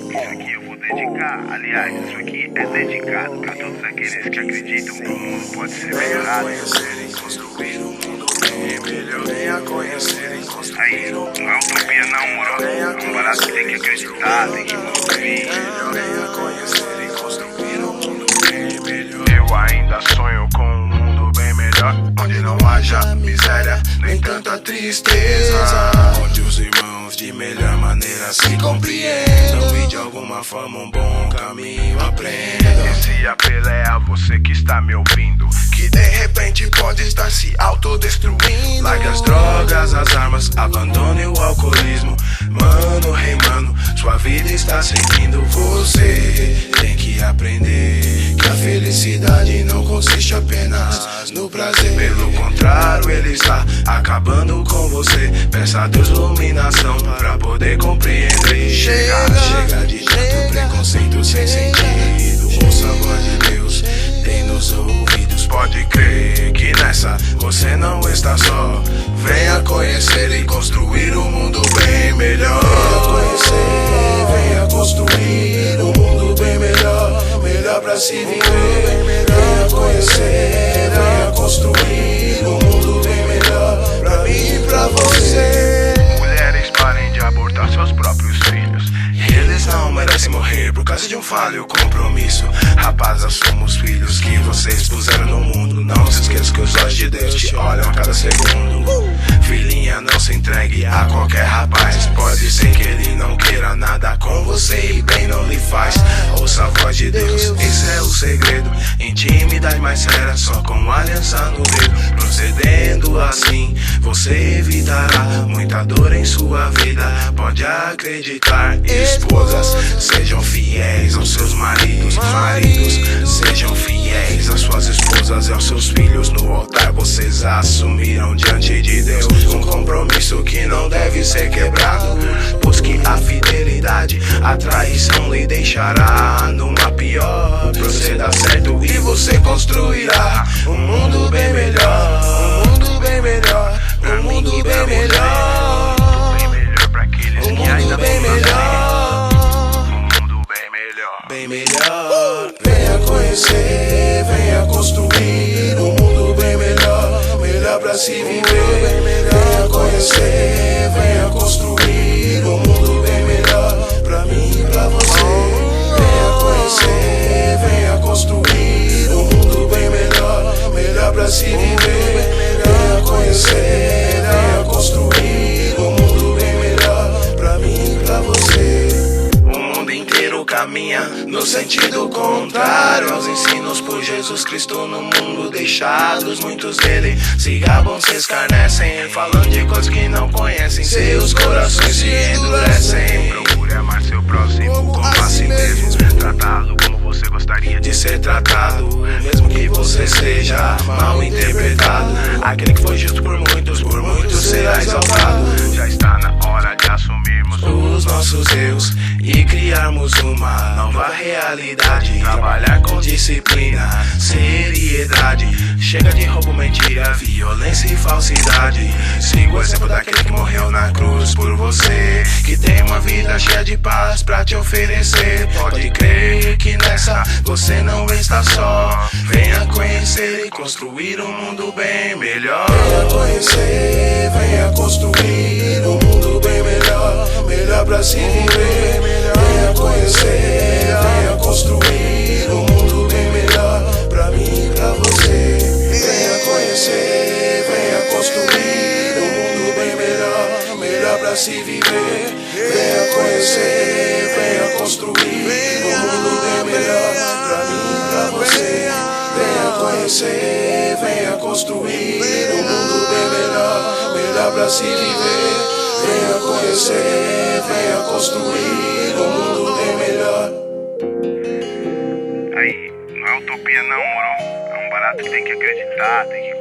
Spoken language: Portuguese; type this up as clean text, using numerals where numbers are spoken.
Isso aqui eu vou dedicar. Aliás, isso aqui é dedicado pra todos aqueles que acreditam que o mundo pode ser melhorado. Aí, não é utopia não, moro. É um barato que tem que acreditar, tem que construir. Eu ainda sonho com um mundo bem melhor, onde não haja miséria, nem tanta tristeza, onde os irmãos de melhor maneira se compreendam e de alguma forma um bom caminho aprendam. Esse apelo é a você que está me ouvindo, que de repente pode estar se autodestruindo. Largue as drogas, as armas, abandone o alcoolismo. Mano, rei mano, sua vida está seguindo. Você tem que aprender que a felicidade não consiste apenas no prazer. Pelo contrário, ele está acabando com você. Peça a Deus iluminação pra poder compreender. Chega de tanto preconceito sem sentido. Ouça a voz de Deus, tem nos ouvidos. Pode crer que nessa você não está só. Venha conhecer e construir um mundo bem melhor. Venha conhecer, venha construir um mundo bem melhor. Melhor pra se viver. Venha conhecer, venha construir um mundo bem melhor pra mim e pra você. Mulheres, parem de abortar seus próprios filhos. Eles não merecem morrer por causa de um falho compromisso. Rapazes, somos filhos que vocês puseram no mundo. Não se esqueça que os olhos de Deus te olham a cada segundo. Filhinha, não se entregue a qualquer rapaz. Pode ser que ele não queira nada com você e bem não lhe faz. Ouça a voz de Deus, esse é o segredo. Intimidade mais séria, só com aliança no dedo. Procedendo assim, você evitará muita dor em sua vida. Pode acreditar. Esposas, sejam fiéis aos seus maridos. Maridos, sejam fiéis às suas esposas e aos seus filhos. No altar vocês assumiram diante de Deus um compromisso que não deve ser quebrado, pois que a fidelidade, a traição lhe deixará numa pior. Proceda certo e você construirá um mundo bem melhor. Um mundo bem melhor. Um mundo bem melhor. Um mundo bem melhor. Bem melhor. Venha conhecer, venha construir um mundo bem melhor. Melhor pra se viver. Venha conhecer, venha construir um mundo bem melhor pra mim e pra você. Venha conhecer, venha construir um mundo bem melhor. Melhor pra se viver. Venha conhecer, venha construir um mundo bem melhor pra mim e pra você. Caminha no sentido contrário aos ensinos por Jesus Cristo no mundo deixados. Muitos dele se gabam, se escarnecem, falando de coisas que não conhecem. Seus corações se endurecem. Procure amar seu próximo como a si mesmo. Tratá-lo como você gostaria de ser tratado, mesmo que você seja mal interpretado. Aquele que foi justo por muitos será exaltado. Já está na hora de assumirmos os nossos erros e criarmos uma nova realidade. Trabalhar com disciplina, seriedade. Chega de roubo, mentira, violência e falsidade. Siga o exemplo daquele que morreu na cruz por você, que tem uma vida cheia de paz pra te oferecer. Pode crer que nessa você não está só. Venha conhecer e construir um mundo bem melhor. Venha conhecer, venha construir um mundo bem melhor. Melhor pra se viver. Venha conhecer, venha construir um mundo bem melhor pra mim e pra você. Venha conhecer, venha construir um mundo bem melhor. Melhor pra se viver. Venha conhecer, venha construir um mundo bem melhor pra mim e pra você. Venha conhecer, venha construir um mundo bem melhor. Melhor pra se viver. Venha conhecer, venha construir um mundo bem melhor. Aí, não é utopia não, moro. É um barato que tem que acreditar, tem que